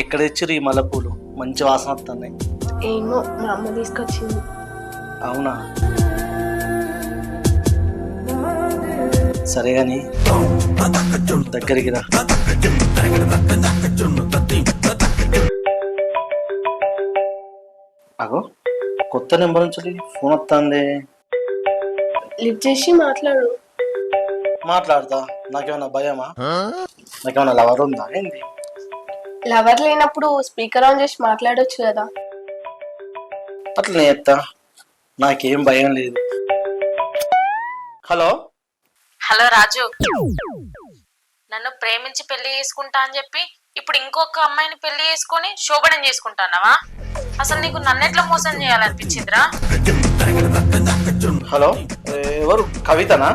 ఎక్కడ తెచ్చిర్రు ఈ మల్లెపూలు? మంచి వాసన వస్తున్నాయి. ఏమో మా అమ్మ తీసుకొచ్చింది. అవునా? సరే గాని దగ్గరికి రా. అగో కొత్త నెంబర్ నుంచి ఫోన్ వస్తుంది. లిఫ్ట్ చేసి మాట్లాడు. మాట్లాడతా. నాకేమన్నా భయమా? నాకేమన్నా లవర్ ఉందా ఏంది? లవర్ లేనప్పుడు స్పీకర్ ఆన్ చేసి మాట్లాడొచ్చు కదా. అట్లనే చెప్తా. నాకేం భయం లేదు. హలో హలో రాజు, నన్ను ప్రేమించి పెళ్లి చేసుకుంటా అని చెప్పి ఇప్పుడు ఇంకొక అమ్మాయిని పెళ్లి చేసుకొని శోభనం చేసుకుంటానవా? అసలు నీకు నన్నెట్లా మోసం చేయాలనిపించిందిరా? హలో, ఎవరు? కవితనా?